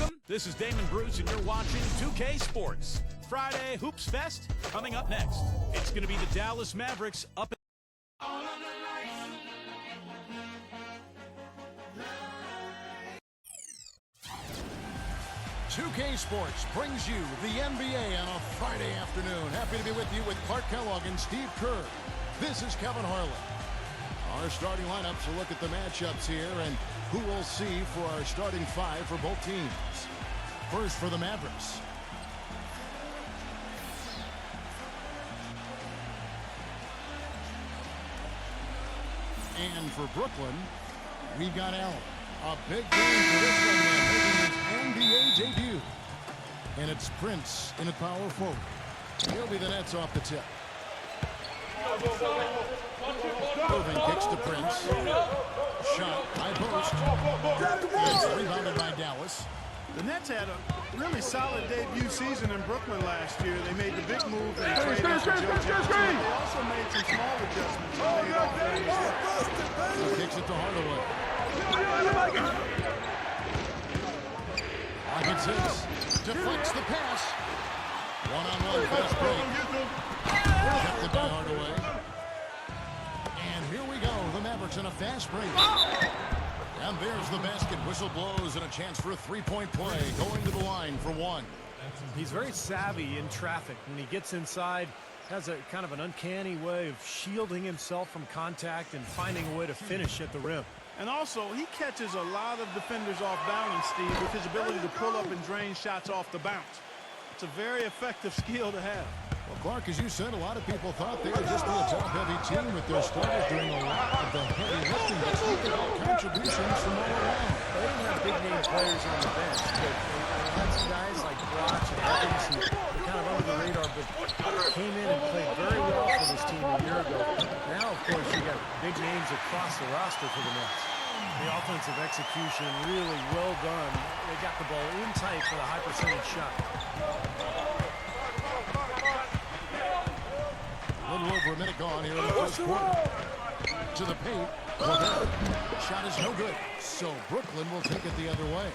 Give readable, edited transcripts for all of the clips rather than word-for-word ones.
Welcome. This is Damon Bruce, and you're watching 2K Sports. Friday Hoops Fest coming up next. It's going to be the Dallas Mavericks up. 2K Sports brings you the NBA on a Friday afternoon. Happy to be with you with Clark Kellogg and Steve Kerr. This is Kevin Harlan. Our starting lineups will look at the matchups here and who we'll see for our starting five for both teams. First for the Mavericks. And for Brooklyn, we got Allen. A big game for this young man making his NBA debut. And it's Prince in at power forward. He'll be the Nets off the tip. Irving kicks to Prince. Shot, high post. It's rebounded by Dallas. The Nets had a really solid debut season in Brooklyn last year. They made the big move and traded for Joe Johnson. They also made some small adjustments. He kicks it to Hardaway. Pocket six. Deflects the pass. One-on-one fast break. Kept it by Hardaway. And here we go. The Mavericks in a fast break. And there's the basket. Whistle blows and a chance for a three-point play. Going to the line for one. He's very savvy in traffic. When he gets inside, has a kind of an uncanny way of shielding himself from contact and finding a way to finish at the rim. And also, he catches a lot of defenders off balance, Steve, with his ability to pull up and drain shots off the bounce. It's a very effective skill to have. Well, Clark, as you said, a lot of people thought they would just be a top-heavy team with their starters doing a lot of the heavy lifting, but they got contributions from all around. They didn't have big-name players on the bench, but they had some guys like Broch and Evans who were kind of under the radar, but came in and played very well for this team a year ago. Now, of course, you got big names across the roster for the Nets. The offensive execution really well done. They got the ball in tight for the high percentage shot. A little over a minute gone here in the first quarter. To the paint. Shot is no good. So Brooklyn will take it the other way.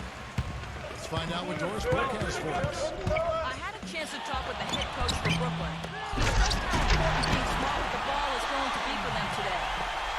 Let's find out what Doris Burke has for us. I had a chance to talk with the head coach for Brooklyn. He stressed how important being smart with the ball is going to be for them today.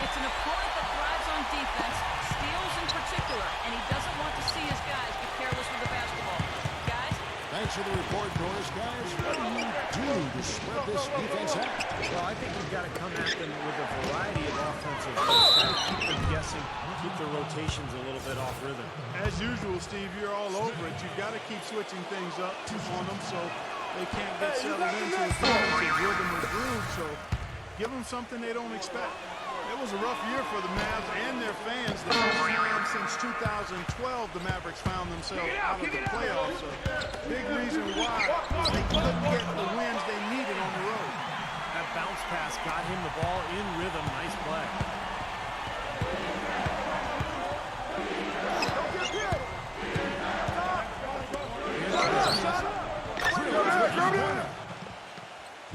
It's an opponent that thrives on defense, steals in particular, and he doesn't want to see his guys be careless with the basketball. Guys? Thanks for the report, Doris. Guys, what do you do to spread this defense out? Well, I think you've got to come at them with a variety of offensive plays. Keep them guessing, keep their rotations a little bit off rhythm. As usual, Steve, you're all over it. You've got to keep switching things up on them so they can't get settled into a defensive rhythm or groove. So give them something they don't expect. It was a rough year for the Mavs and their fans. The first time since 2012 the Mavericks found themselves out of the playoffs. A big reason why they couldn't get the wins they needed on the road. That bounce pass got him the ball in rhythm. Nice play.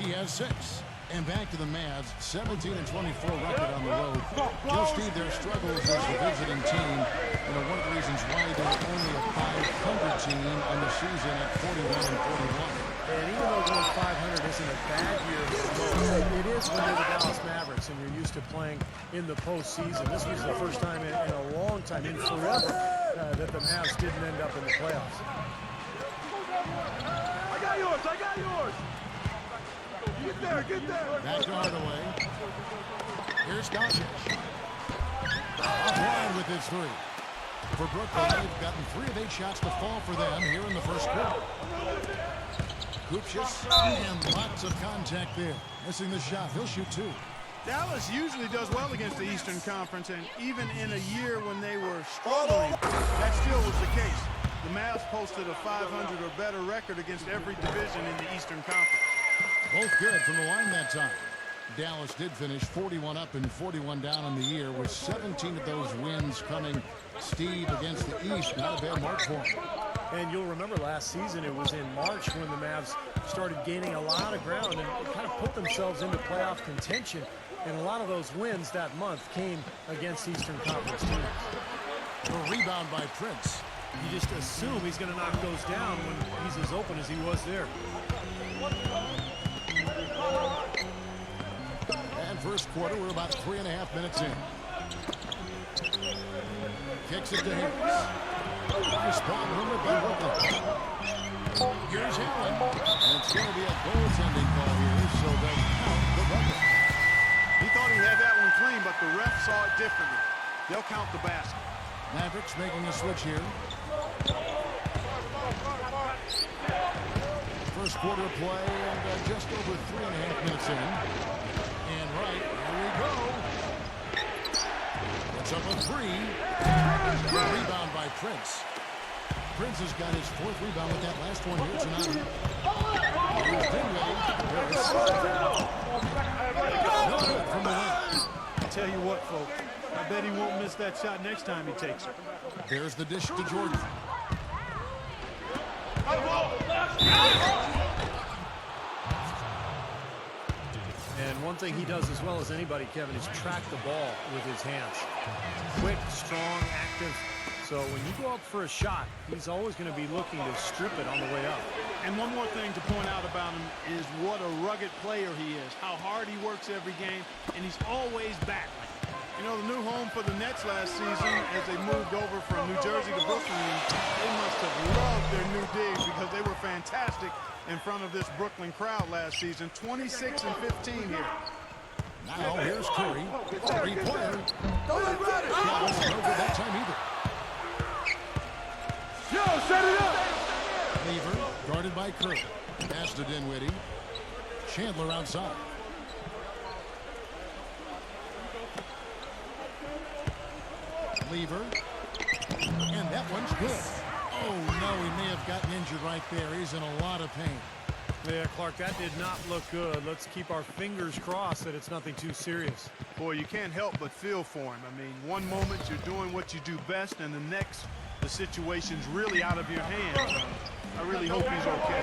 He has 6. And back to the Mavs, 17-24 record on the road. Joe Steve, their struggles as a visiting team. You know, one of the reasons why they're only a 500 team on the season at 41-41. And even though going 500 isn't a bad year for most, it is when you're the Dallas Mavericks and you're used to playing in the postseason. This was the first time in a long time, in forever, that the Mavs didn't end up in the playoffs. I got yours! I got yours! Get there, get there. Back to Hardaway. Here's Doncic. Offline with his 3. For Brooklyn, they've gotten 3 of 8 shots to fall for them here in the first quarter. Kupchis, and lots of contact there. Missing the shot. He'll shoot 2. Dallas usually does well against the Eastern Conference, and even in a year when they were struggling, that still was the case. The Mavs posted a 500 or better record against every division in the Eastern Conference. Both good from the line that time. Dallas did finish 41 up and 41 down on the year, with 17 of those wins coming, Steve, against the East. Not a bad mark for him. And you'll remember last season, it was in March when the Mavs started gaining a lot of ground and kind of put themselves into playoff contention. And a lot of those wins that month came against Eastern Conference teams. A rebound by Prince. You just assume he's going to knock those down when he's as open as he was there. And first quarter, we're about 3.5 minutes in. Kicks it to Harris. Nice ball movement by Brooklyn. Here's Allen. And it's going to be a goaltending call here, so they'll count the bucket. He thought he had that one clean, but the ref saw it differently. They'll count the basket. Mavericks making a switch here. First quarter of play and just over 3.5 minutes in. And right, here we go. It's up a three. Rebound by Prince. Prince has got his 4th rebound with that last one here tonight. Here's Dinwiddie. No good from the line. I tell you what, folks, I bet he won't miss that shot next time he takes it. There's the dish to Jordan. And one thing he does as well as anybody, Kevin, is track the ball with his hands. Quick, strong, active. So when you go up for a shot, he's always going to be looking to strip it on the way up. And one more thing to point out about him is what a rugged player he is, how hard he works every game, and he's always battling. You know, the new home for the Nets last season, as they moved over from New Jersey to Brooklyn, they must have loved their new digs because they were fantastic in front of this Brooklyn crowd last season. 26 and 15 here. Now here's Curry. Three-pointer. No good that time either. Yo, set it up! Lever, guarded by Curry. Pass to Dinwiddie. Chandler outside. Lever. And that one's good. Oh, no, he may have gotten injured right there. He's in a lot of pain. Yeah, Clark, that did not look good. Let's keep our fingers crossed that it's nothing too serious. Boy, you can't help but feel for him. I mean, one moment you're doing what you do best, and the next, the situation's really out of your hands. I really hope he's okay.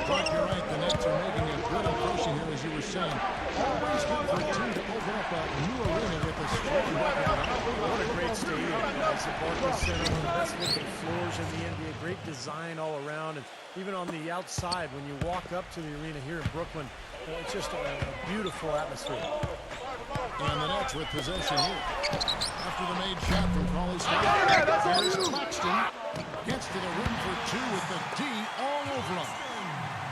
Clark, you're right. The Nets are making a good impression here, as you were saying. Always good for a team to open up a new arena with a strong record. What a great stadium, guys. The Barclays Center, one of the best looking floors in the NBA. Great design all around. And even on the outside, when you walk up to the arena here in Brooklyn, it's just a beautiful atmosphere. And the Nets with possession here. After the made shot from Crawley Scott. Here's Claxton. Gets to the rim for two with the D all over him.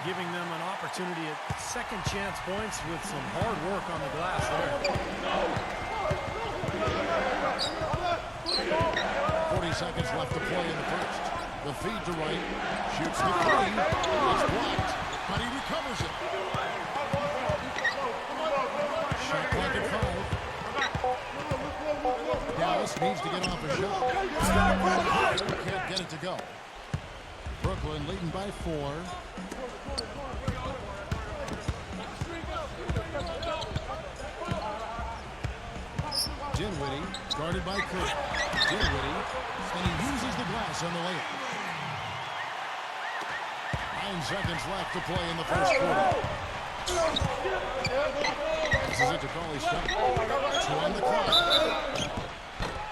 Giving them an opportunity at second chance points with some hard work on the glass there. 40 seconds left to play in the first. The feed to right. Shoots the three. It's blocked, but he recovers it. Shot clock at 5. Dallas needs to get off a shot. Can't get it to go. Brooklyn leading by 4. Dinwiddie, guarded by Curry. Dinwiddie, and he uses the glass on the layup. 9 seconds left to play in the first quarter. This is it to Crawley Scott. 2 on the clock.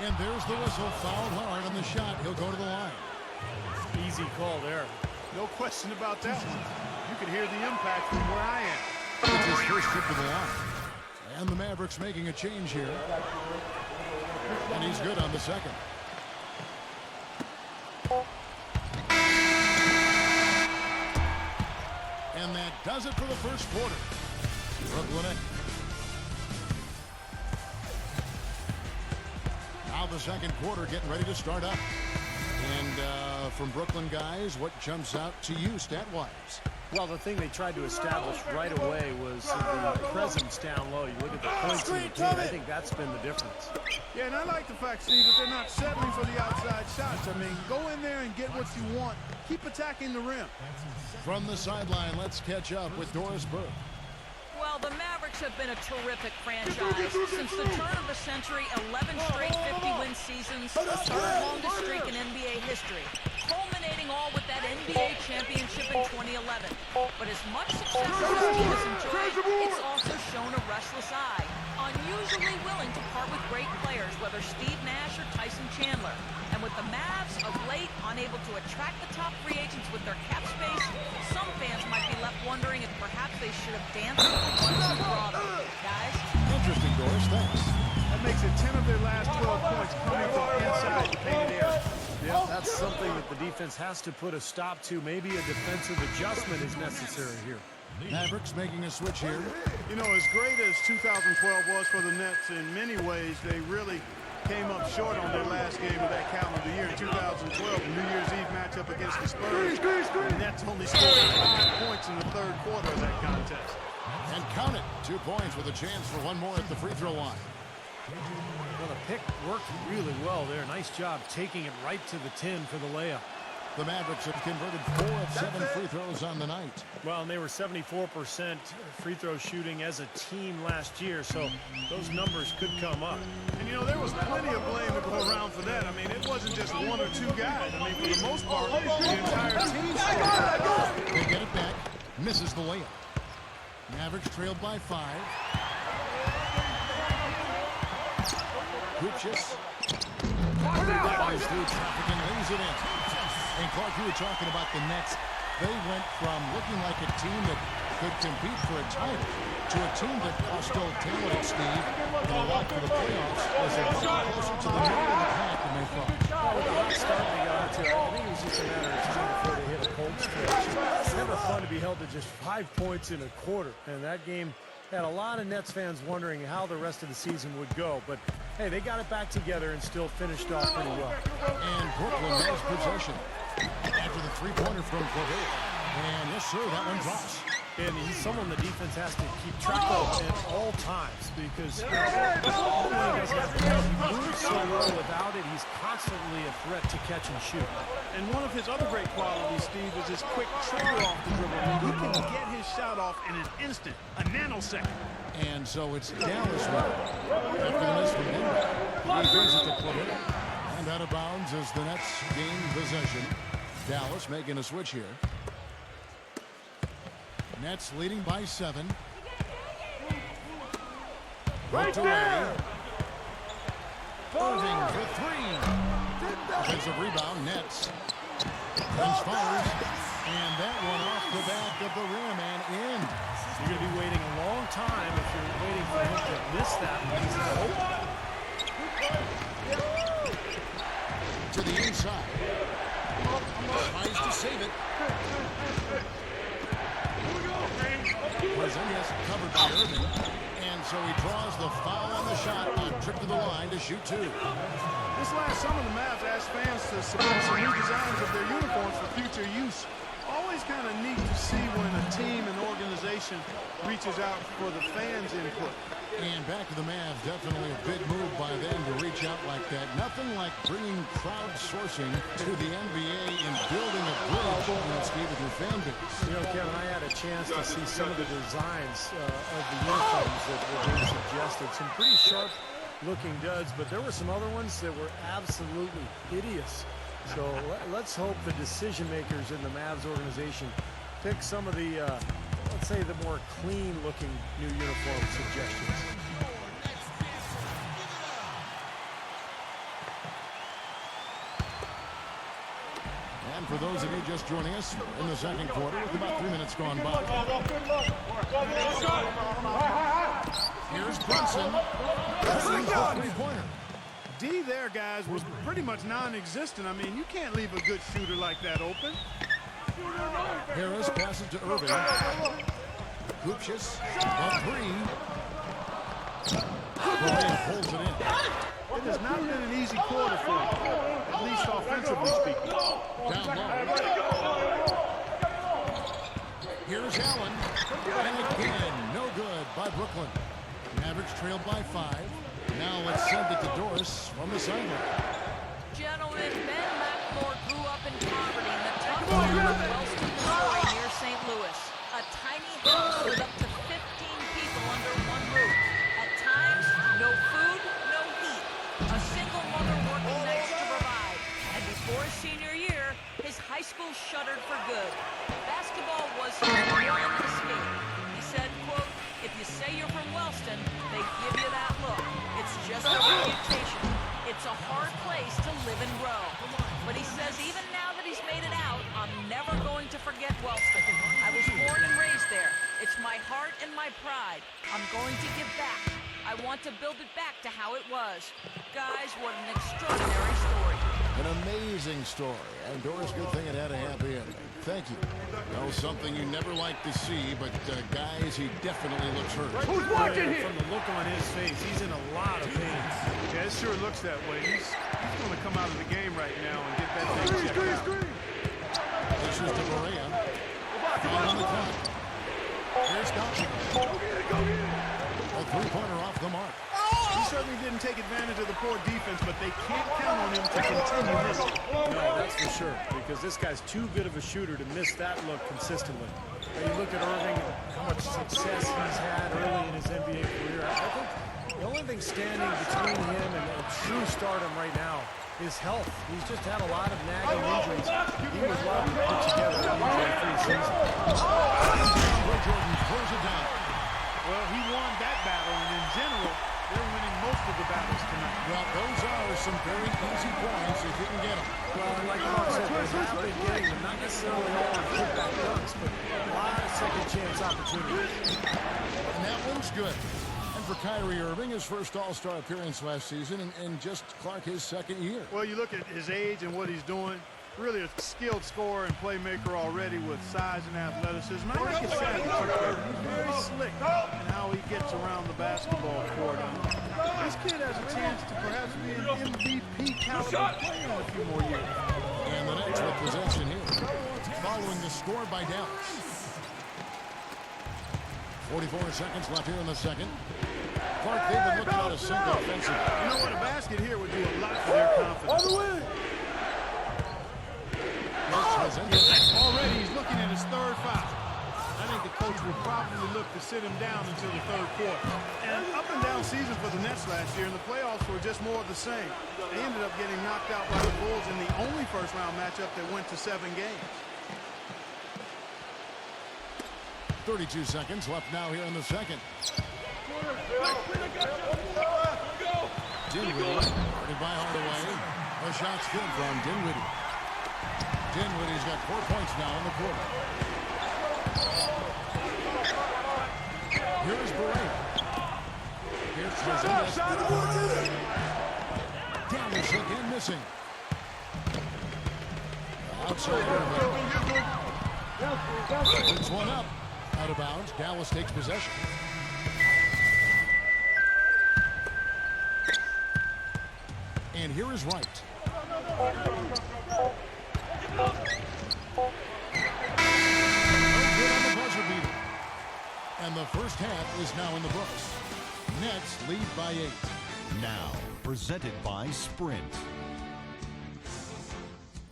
And there's the whistle. Fouled hard on the shot. He'll go to the line. Easy call there. No question about that one. You could hear the impact from where I am. It's his first trip to the line. And the Mavericks making a change here. And he's good on the second. And that does it for the first quarter. Brooklyn. Now the second quarter getting ready to start up. And from Brooklyn guys, what jumps out to you stat-wise? Well, the thing they tried to establish right away was the presence down low. You look at the points in the game, I think that's been the difference. Yeah, and I like the fact, Steve, that they're not settling for the outside shots. I mean, go in there and get what you want. Keep attacking the rim. From the sideline, let's catch up with Doris Burke. Well, the Mavericks have been a terrific franchise. Since the turn of the century, 11 straight 50-win seasons, the third longest streak in NBA history, culminating all with that NBA championship in 2011. But as much success as this team has enjoyed, it's also shown a restless eye, unusually willing to part with great players, whether Steve Nash or Tyson Chandler. And with With the Mavs of late unable to attract the top free agents with their cap space, some fans might be left wondering if perhaps they should have danced with the ones who brought them. Guys? Interesting, Doris. Thanks. That makes it 10 of their last 12 points coming from inside the painted area. Yeah, that's something that the defense has to put a stop to. Maybe a defensive adjustment is necessary here. Mavericks making a switch here. You know, as great as 2012 was for the Nets, in many ways, they really came up short on their last game of that calendar year. In 2012, the New Year's Eve matchup against the Spurs, the Nets only scored 5 points in the third quarter of that contest. And count it. 2 points with a chance for one more at the free throw line. Well, the pick worked really well there. Nice job taking it right to the 10 for the layup. The Mavericks have converted 4 of 7 free throws on the night. Well, and they were 74% free throw shooting as a team last year, so those numbers could come up. And, you know, there was plenty of blame to go around for that. I mean, it wasn't just 1 or 2 guys. I mean, for the most part, the entire team scored. They get it back. Misses the layup. Mavericks trailed by 5. Kuchis. Flies through traffic and lays it in. And Clark, you were talking about the Nets. They went from looking like a team that could compete for a title to a team that are still talented, Steve, but a lot for the playoffs as they got closer to the middle of the pack than they thought. Well, with the hot start they got to, I think it was just a matter of time before they hit a cold stretch. It's never fun to be held to just 5 points in a quarter, and that game had a lot of Nets fans wondering how the rest of the season would go. But, hey, they got it back together and still finished off pretty well. And Brooklyn has possession after the three-pointer from Clavel. And yes, sir, that one drops. And he's someone the defense has to keep track of at all times because he moves so well without it. He's constantly a threat to catch and shoot. And one of his other great qualities, Steve, is his quick trigger off the dribble. I mean, he can get his shot off in an instant, a nanosecond. And so it's Dallas now. After the miss from Denver, he brings it to Clavel. And out of bounds as the Nets gain possession. Dallas making a switch here. Nets leading by 7. Right away. Irving for 3. Offensive rebound, Nets. Comes fires. And that one off the back of the rim and in. You're going to be waiting a long time if you're waiting for him to miss that one. To the inside. Tries to save it. Porzingis covered by Irving. And so he draws the foul on the shot on trip to the line to shoot 2. This last summer, the Mavs asked fans to submit some new designs of their uniforms for future use. Always kind of neat to see when a team and organization reaches out for the fans' input. And back to the Mavs, definitely a big move by them to reach out like that. Nothing like bringing crowdsourcing to the NBA and building a bridge with your fan base. You know, Kevin, I had a chance to see some of the designs of the uniforms that were being suggested. Some pretty sharp-looking duds, but there were some other ones that were absolutely hideous. So let's hope the decision makers in the Mavs organization pick some of the, let's say, the more clean-looking new uniform suggestions. And for those of you just joining us in the second quarter, with about 3 minutes gone by. Here's Brunson. Brunson for three-pointer. D there, guys, was pretty much non-existent. I mean, you can't leave a good shooter like that open. Harris passes to Irving. Kupchis, a 3. Durant pulls it in. It has not been an easy quarter for him, at least offensively speaking. Down low. Here's Allen. And again, no good by Brooklyn. Mavericks trailed by 5. Now let's send it to Doris from the sideline. Gentlemen, Ben McLemore grew up in poverty in the tough area of Wellston, Missouri, near St. Louis. A tiny house with up to 15 people under one roof. At times, no food, no heat. A single mother working nights to provide. And before his senior year, his high school shuttered for good. Basketball was his one escape. He said, quote, "If you say you're from Wellston, they give you that look. It's just a reputation. It's a hard place. place to live and grow. But he says even now that he's made it out, I'm never going to forget Wellston. I was born and raised there. It's my heart and my pride. I'm going to give back. I want to build it back to how it was. Guys, what an extraordinary story. An amazing story. And Doris, good thing it had a happy ending. Thank you. Well, something you never like to see, but guys, he definitely looks hurt. Who's watching here? From the look on his face, he's in a lot of pain. Yeah, it sure looks that way. He's going to come out of the game right now and get that thing checked out. This is to Maria. Foul on the clock. Here's Dawson. Go get it, go get it. A three-pointer off the mark. He certainly didn't take advantage of the poor defense, but they can't count on him to continue missing. No, that's for sure, because this guy's too good of a shooter to miss that look consistently. When you look at Irving, how much success he's had early in his NBA career, I think the only thing standing between him and true stardom right now is health. He's just had a lot of nagging injuries. He was well put together in the injury-free season. Jordan throws it down. Well, he won that battle, and in general, they're winning most of the battles tonight. Well, those are some very easy points if you can get them. Well, and like Mark said, they have been getting them, not necessarily all on putback dunks, but a lot of second-chance opportunities. And that one's good. And for Kyrie Irving, his first All-Star appearance last season, and just Clark his second year. Well, you look at his age and what he's doing. Really a skilled scorer and playmaker already with size and athleticism. I like his savage. He's very slick in how he gets around the basketball court. And this kid has a chance to perhaps be an MVP caliber player in a few more years. And the Nets with possession here, following the score by Dallas. 44 seconds left here in the second. Clark, they've been looking at a single offensive. You know what? A basket here would do a lot for their confidence. Already he's looking at his third foul. I think the coach will probably look to sit him down until the third quarter. And up and down season for the Nets last year, and the playoffs were just more of the same. They ended up getting knocked out by the Bulls in the only first-round matchup that went to 7 games. 32 seconds left now here in the second. Dinwiddie, guarded by Hardaway. A shot's good from Dinwiddie. Dinwiddie's got 4 points now in the quarter. Here's Barea. Here's Porzingis. Dallas again missing. Outside Irving. Puts one up. Out of bounds. Dallas takes possession. And here is Wright. And the first half is now in the books. Nets lead by 8. Now, presented by Sprint.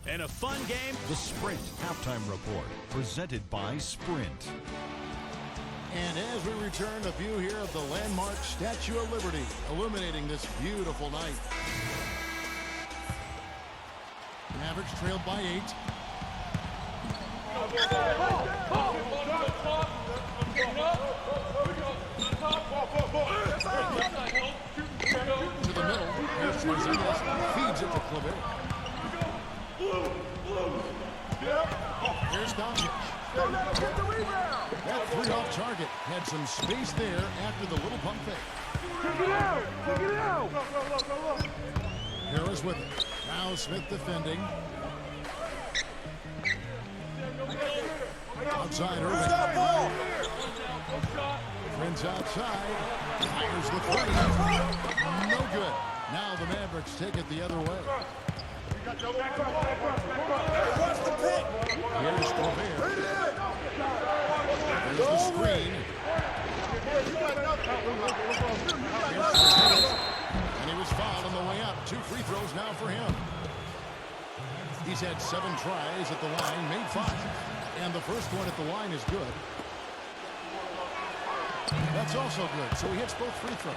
And a fun game. The Sprint Halftime Report, presented by Sprint. And as we return, a view here of the landmark Statue of Liberty, illuminating this beautiful night. Mavericks trailed by 8. To the middle. Here's Porzingis. Feeds it to Kleber. Here's Doncic. That three off target. Had some space there after the little pump fake. Harris with it. Now Smith defending. Outside Irving. Prince outside. Fires the three. No good. Now the Mavericks take it the other way. Here's Gobert. There's the screen. And he was fouled on the way up. 2 free throws now for him. He's had 7 tries at the line, made 5. And the first one at the line is good. That's also good. So he hits both free throws.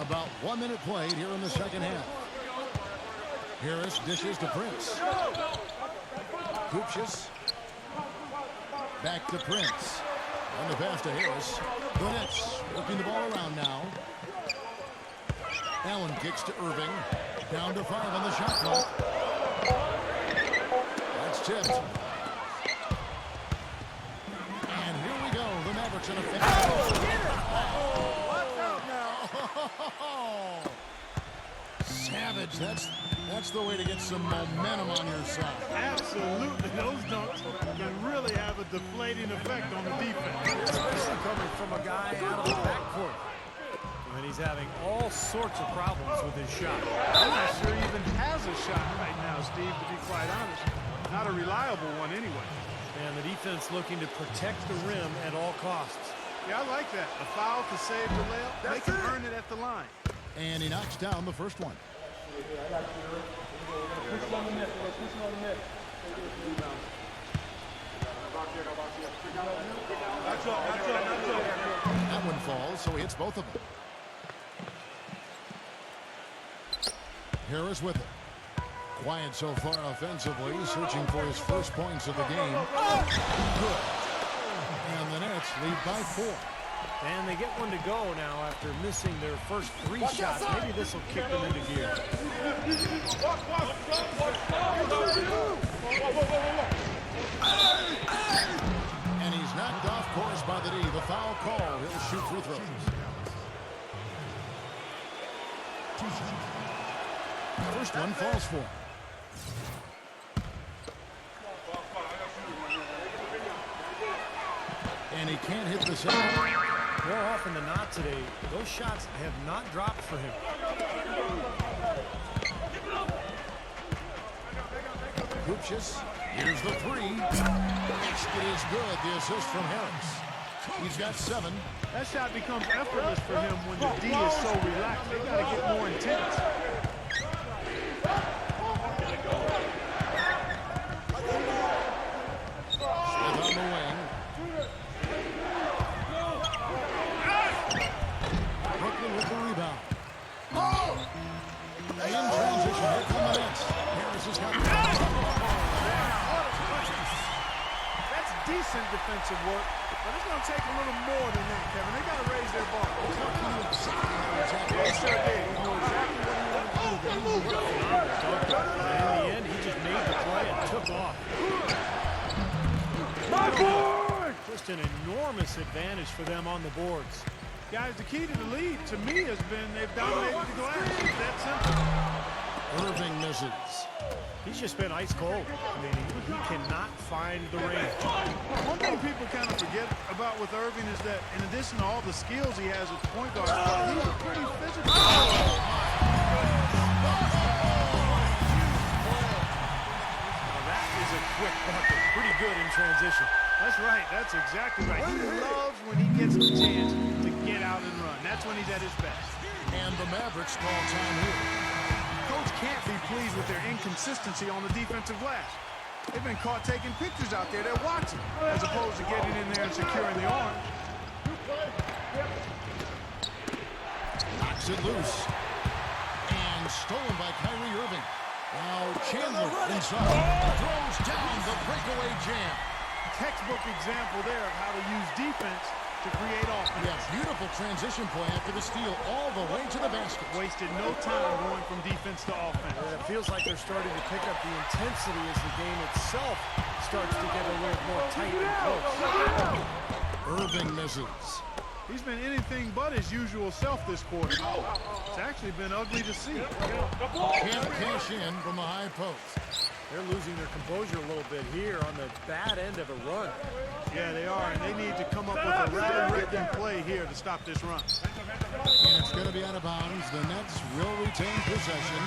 About 1 minute played here in the second half. Harris dishes to Prince. Kupchus. Back to Prince. And the pass to Harris. The Nets working the ball around now. Allen kicks to Irving. Down to 5 on the shot clock. That's tipped. And here we go. The Mavericks in a foul. Watch out now. Savage. That's the way to get some momentum on your side. Absolutely. Those dunks can really have a deflating effect on the defense. Especially coming from a guy out of the backcourt. And he's having all sorts of problems with his shot. I'm not sure he even has a shot right now, Steve, to be quite honest. Not a reliable one anyway. And the defense looking to protect the rim at all costs. Yeah, I like that. A foul to save the layup. They can earn it at the line. And he knocks down the first one. That one falls, so he hits both of them. Harris with it. Quiet so far offensively, searching for his first points of the game. Good. And the Nets lead by 4. And they get one to go now after missing their first 3 shots. Maybe this will kick them into gear. And he's knocked off course by the D. The foul call. He'll shoot free throws. First one falls for him. And he can't hit the second. More often than not today, those shots have not dropped for him. Hoopshus, here's the 3. It is good. The assist from Harris. He's got 7. That shot becomes effortless for him when the D is so relaxed. They got to get more intense. Smith on the wing. Brooklyn with the rebound. In transition, here come the Nets. Harris has got the That's decent defensive work, but it's going to take a little more than that, Kevin. They got to raise their bar. They sure did. You know exactly what he wanted to do. And in the end, he just made the play and took off. Just an enormous advantage for them on the boards. Guys, the key to the lead, to me, has been they've dominated the glass. It's that simple. Irving misses. He's just been ice cold. I mean, he cannot find the range. One thing people kind of forget about with Irving is that in addition to all the skills he has as a point guard, he's pretty physical. Now that is a quick bucket. Pretty good in transition. That's right. That's exactly right. He loves when he gets the chance to get out and run. That's when he's at his best. And the Mavericks call time here. Coach can't be pleased with their inconsistency on the defensive glass. They've been caught taking pictures out there. They're watching, as opposed to getting in there and securing the arm. Knocks it loose. And stolen by Kyrie Irving. Now Chandler inside. Throws down the breakaway jam. Textbook example there of how to use defense to create offense. Yeah, beautiful transition play after the steal all the way to the basket. Wasted no time going from defense to offense. It feels like they're starting to pick up the intensity as the game itself starts to get a little more tight and close. Irving misses. He's been anything but his usual self this quarter. It's actually been ugly to see. Can't cash in from the high post. They're losing their composure a little bit here on the bad end of a run. Yeah, they are, and they need to come up with a rally-wrecking play here to stop this run. And it's going to be out of bounds. The Nets will retain possession.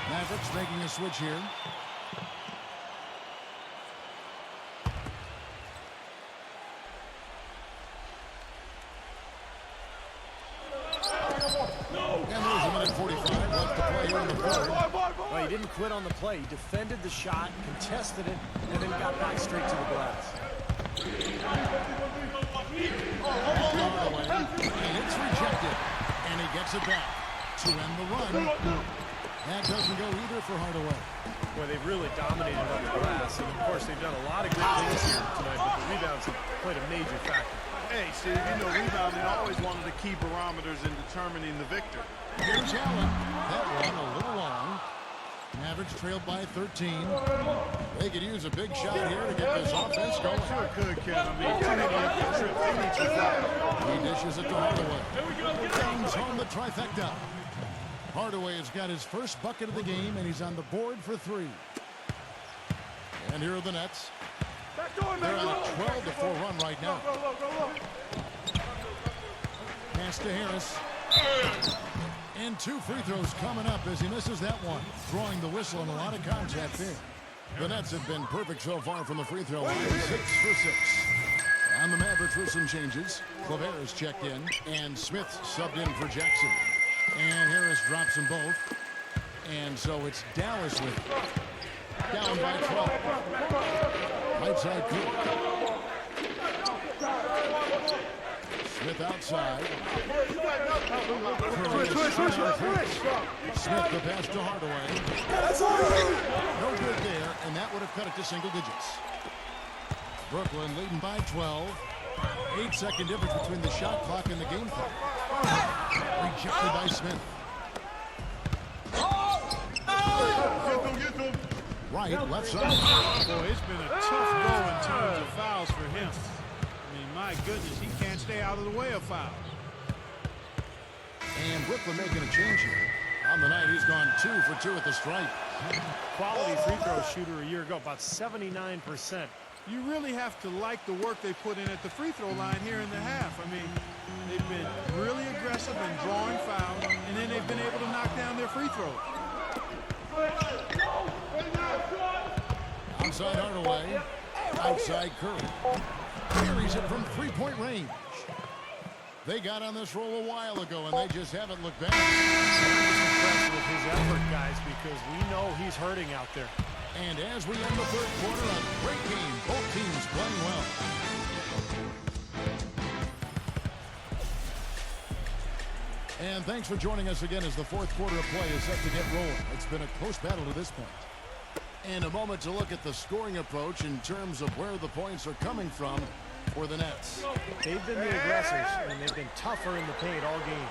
Mavericks making a switch here. And there's a minute 45 left to play here in the third. Well, he didn't quit on the play. He defended the shot, contested it, and then got back straight to the glass. And it's rejected. And he gets it back to end the run. That doesn't go either for Hardaway. Boy, they've really dominated on the glass. And, of course, they've done a lot of good things here tonight, but the rebounds have played a major factor. Hey, Steve, you know rebounding always one of the key barometers in determining the victor. Here's Allen. That one a little long. Mavericks trailed by 13. They could use a big shot here to get this offense going. Sure could, Ken. I mean, too many empty trips. They need you foul. He dishes it to Hardaway. Brings home the trifecta. Hardaway has got his first bucket of the game, and he's on the board for 3. And here are the Nets. They're on a 12-4 run right now. Pass to Harris. And 2 free throws coming up as he misses that one. Throwing the whistle and a lot of contact there. The Nets have been perfect so far from the free throw line. 6 for 6. On the Mavericks with some changes. Clavert is checked in. And Smith subbed in for Jackson. And Harris drops them both. And so it's Dallas with it. Down by 12. Right side Cook. Smith outside. Smith the pass to Hardaway. No good there, and that would have cut it to single digits. Brooklyn leading by 12. 8-second difference between the shot clock and the game clock. Rejected by Smith. Right, left side. Boy, it's been a tough go in terms of fouls for him. I mean, my goodness, he can't stay out of the way of fouls. And Brooklyn making a change here. On the night, he's gone 2 for 2 at the stripe. Quality free throw shooter a year ago, about 79%. You really have to like the work they put in at the free throw line here in the half. I mean, they've been really aggressive in drawing fouls, and then they've been able to knock down their free throws. Outside Hardaway. Outside Curry. Carries it from 3-point range. They got on this roll a while ago, and they just haven't looked back. I'm just impressed with his effort, guys, because we know he's hurting out there. And as we end the third quarter, a great game. Both teams playing well. And thanks for joining us again as the fourth quarter of play is set to get rolling. It's been a close battle to this point. And a moment to look at the scoring approach in terms of where the points are coming from for the Nets. They've been the aggressors, and they've been tougher in the paint all game.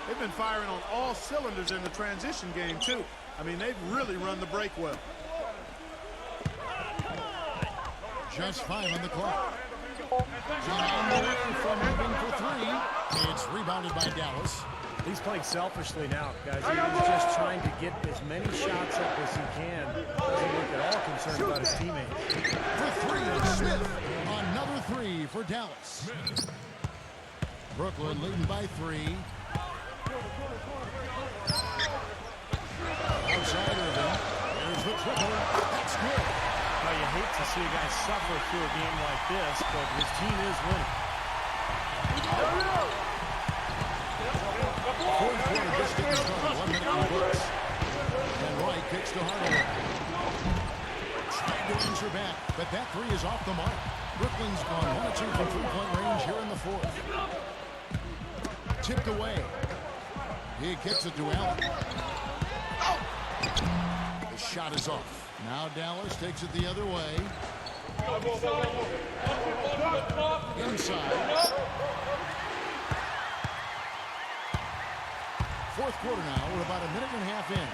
They've been firing on all cylinders in the transition game, too. I mean, they've really run the break well. Just 5 on the clock. John away from moving for 3. It's rebounded by Dallas. He's playing selfishly now, guys. He's just trying to get as many shots up as he can. Doesn't look at all concerned about his teammates. For 3, Smith. Another 3 for Dallas. Brooklyn leading by 3. Outside Irving. There's the triple. That's good. Well, you hate to see a guy suffer through a game like this, but his team is winning. Fourth quarter just getting started. 1 minute on the books. And Wright kicks to Hardaway. Trying to answer back, but that 3 is off the mark. Brooklyn's gone 1 of 2 from 3-point range here in the fourth. Tipped away. He kicks it to Allen. The shot is off. Now Dallas takes it the other way. Inside. Fourth quarter now. We're about a minute and a half in.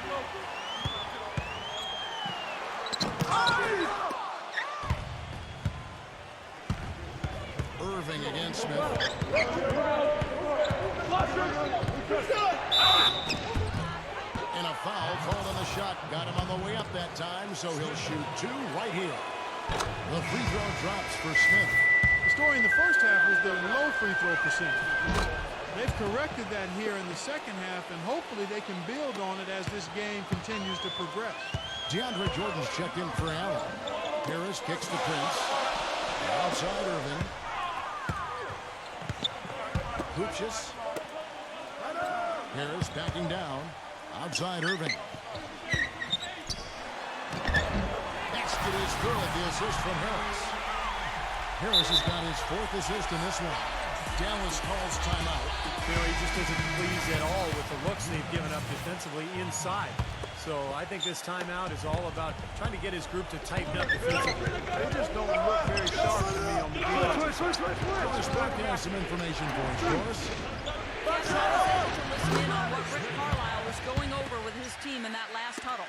Irving against Smith. And a foul called on the shot. Got him on the way up that time, so he'll shoot 2 right here. The free throw drops for Smith. The story in the first half was their low free throw percentage. They've corrected that here in the second half, and hopefully they can build on it as this game continues to progress. DeAndre Jordan's checked in for Allen. Harris kicks to Prince. Outside Irving. Hoopshus. Harris backing down. Outside Irving. Basket is good. The assist from Harris. Harris has got his 4th assist in this one. Dallas calls timeout. You know, he just isn't pleased at all with the looks they've given up defensively inside. So I think this timeout is all about trying to get his group to tighten up defensively. They just don't look very sharp to me on the defense. Doris Burke has some information for us, Doris. Yes, I was able to listen in on what Rick Carlisle was going over with his team in that last huddle.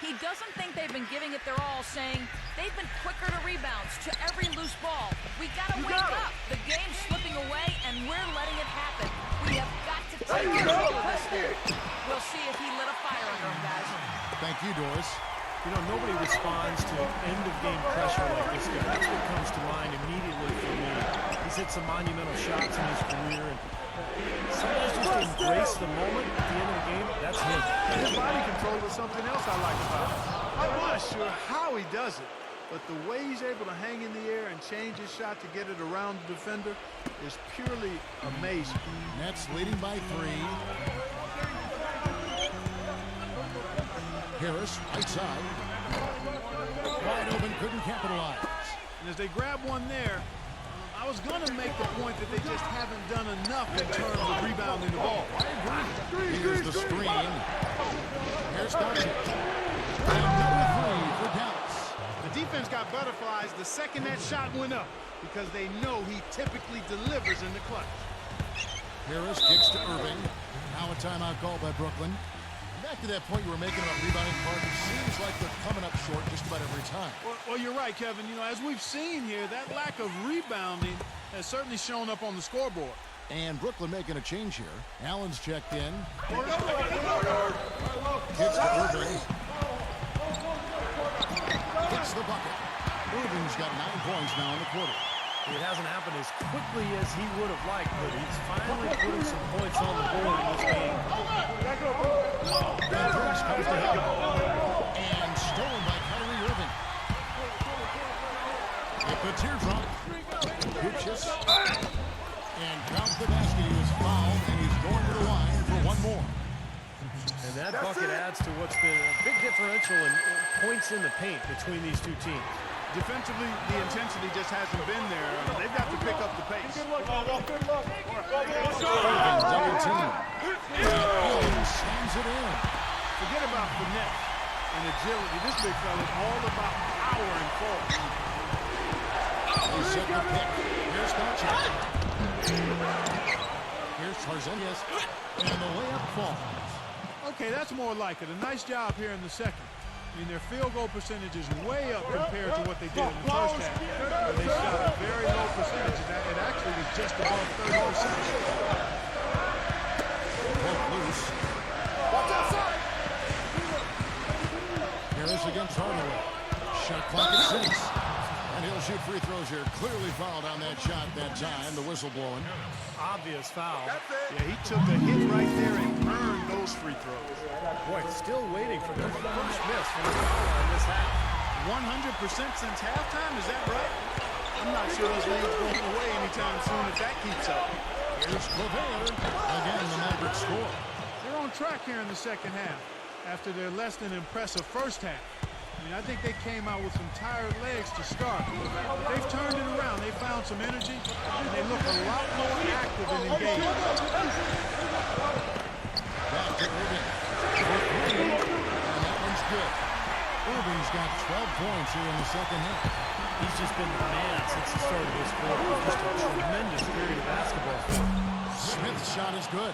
He doesn't think they've been giving it their all, saying they've been quicker to rebounds, to every loose ball. We gotta wake up. The game's slipping away, and we're letting it happen. We have got to take control of this thing. We'll see if he lit a fire under him, guys. Thank you, Doris. You know, nobody responds to end-of-game pressure like this guy. That's what comes to mind immediately for me. He's hit some monumental shots in his career, and some guys just embrace the moment at the end of the game. That's him. His body control is something else I like about him. I'm not sure how he does it, but the way he's able to hang in the air and change his shot to get it around the defender is purely amazing. Nets leading by 3. Harris, right side. Wide open, couldn't capitalize. And as they grab one there, I was going to make the point that they just haven't done enough in terms of rebounding the ball. Here's the screen. Here's Doncic. And number 3 for Dallas. The defense got butterflies the second that shot went up because they know he typically delivers in the clutch. Harris kicks to Irving. Now a timeout called by Brooklyn. Back to that point you were making about rebounding partners, seems like they're coming up short just about every time. Well, you're right, Kevin. You know, as we've seen here, that lack of rebounding has certainly shown up on the scoreboard. And Brooklyn making a change here. Allen's checked in. Gets to Irving. Gets the bucket. Irving's got 9 points now in the quarter. It hasn't happened as quickly as he would have liked, but he's finally putting some points on the board in this game. That first comes to him. And stolen by Kyrie Irving. Hit the teardrop. Pitches. And counts the basket. He was fouled, and he's going to the line for one more. And that bucket adds to what's been a big differential in points in the paint between these two teams. Defensively, the intensity just hasn't been there. They've got to pick up the pace. Double team. And slams it in. Forget about finesse and agility. This big fella is all about power and force. They set the pick. Here's Doncic. Here's Tarzanias. And the layup falls. Okay, that's more like it. A nice job here in the second. I mean, their field goal percentage is way up compared to what they did in the first half. Where they shot a very low percentage. It actually was just above 30%. Broke loose. Watch outside. Harris against Hardaway. Shot clock at 6. And he'll shoot free throws here. Clearly fouled on that shot that time. The whistle blowing. Obvious foul. Yeah, he took a hit right there and earned those free throws. Boy, still waiting for the first miss from the foul line this half. 100% since halftime, is that right? I'm not sure those leads going away anytime soon if that keeps up. Here's Clavert. Again, the Mavericks score. They're on track here in the second half after their less than impressive first half. I mean, I think they came out with some tired legs to start. But they've turned it around. They found some energy, and they look a lot more active and engaged. Back to Irving. And that one's good. Irving's got 12 points here in the second half. He's just been the man since the start of this quarter. Just a tremendous period of basketball. Smith's shot is good.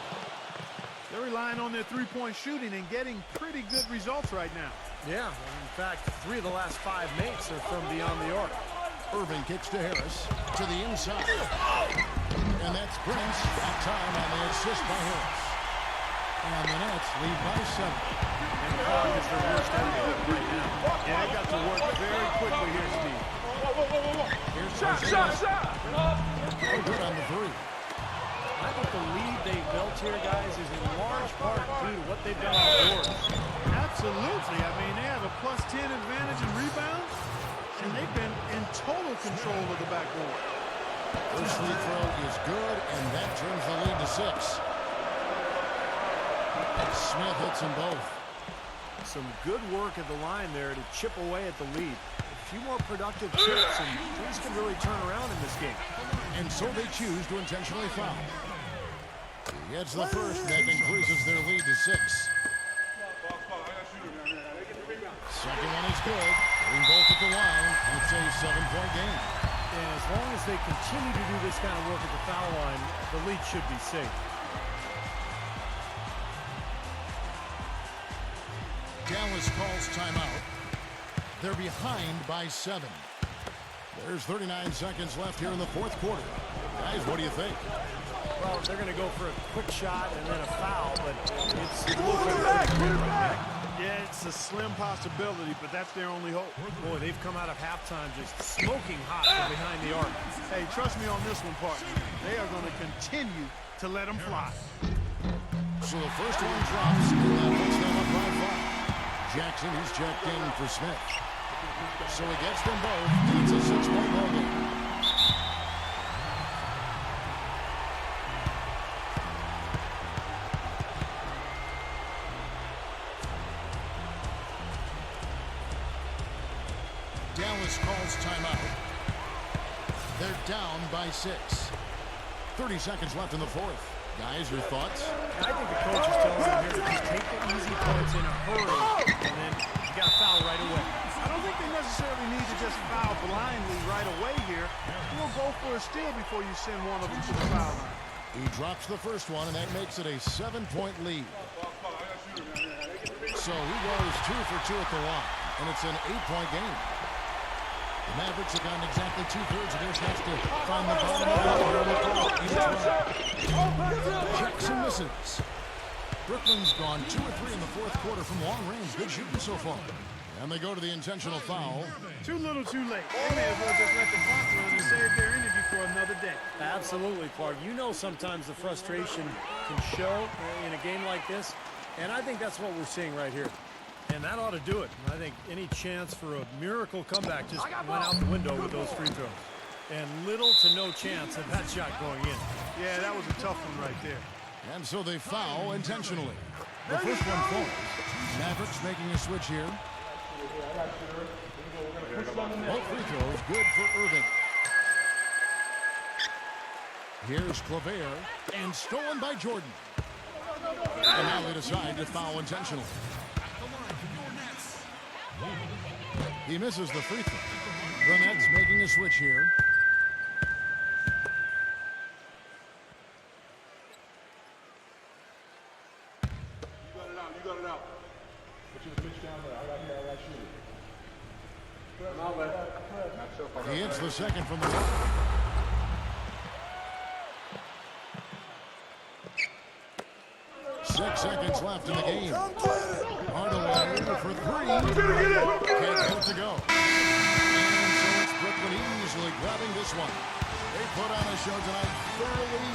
They're relying on their three-point shooting and getting pretty good results right now. Yeah, in fact, 3 of the last 5 makes are from beyond the arc. Irving kicks to Harris, to the inside. And that's Prince at time on the assist by Harris. And the Nets lead by 7. And the clock is their worst enemy right now. Yeah, they got to work very quickly here, Steve. Here's shot. Oh, good on the 3. I think the lead they built here, guys, is in large part due to what they've done on the boards. Absolutely. I mean, they have a plus 10 advantage in rebounds, and they've been in total control of the backboard. First free throw is good, and that turns the lead to 6. Smith hits them both. Some good work at the line there to chip away at the lead. A few more productive chips, and things can really turn around in this game. And so they choose to intentionally foul. He gets the first, and that increases their lead to 6. Second one is good. Getting both at the line. It's a 7-point game. And as long as they continue to do this kind of work at the foul line, the lead should be safe. Dallas calls timeout. They're behind by 7. There's 39 seconds left here in the fourth quarter. Guys, what do you think? Well, they're going to go for a quick shot and then a foul, but it's looking pretty clear right now. Yeah, it's a slim possibility, but that's their only hope. Boy, they've come out of halftime just smoking hot from behind the arc. Hey, trust me on this one, partner. They are going to continue to let them fly. So the first one drops, and that puts them up by 5. Jackson is checked in for Smith. So he gets them both. It's a 6-point ball game. Dallas calls timeout. They're down by 6. 30 seconds left in the fourth. Guys, your thoughts? I think the coach is telling them here to just take the easy points in a hurry, and then you got to foul right away. I don't think they necessarily need to just foul blindly right away here. You'll go for a steal before you send one of them to the foul line. He drops the first one, and that makes it a 7-point lead. So he goes 2 for 2 at the line, and it's an 8-point game. The Mavericks have gotten exactly 2/3 of their chance to find the bottom of the ball. Jackson misses. Brooklyn's gone 2 or 3 in the fourth quarter from long range. Good shooting so far. And they go to the intentional foul. Too little, too late. They may as well just let the clock run and save their energy for another day. Absolutely, Clark. You know sometimes the frustration can show in a game like this, and I think that's what we're seeing right here. And that ought to do it. I think any chance for a miracle comeback just went out the window with those free throws. And little to no chance of that shot going in. Yeah, that was a tough one right there. And so they foul intentionally. The first one falls. Mavericks making a switch here. Both free throws good for Irving. Here's Claver, and stolen by Jordan. And now they decide to foul intentionally. He misses the free throw. The Nets making a switch here. You got it out. Put your pitch down there. I got shoot it. He hits the second from the top. Six seconds left in the game. Hardaway for 3. Can't get it to go. And so it's Brooklyn easily grabbing this one. They put on a show tonight, thoroughly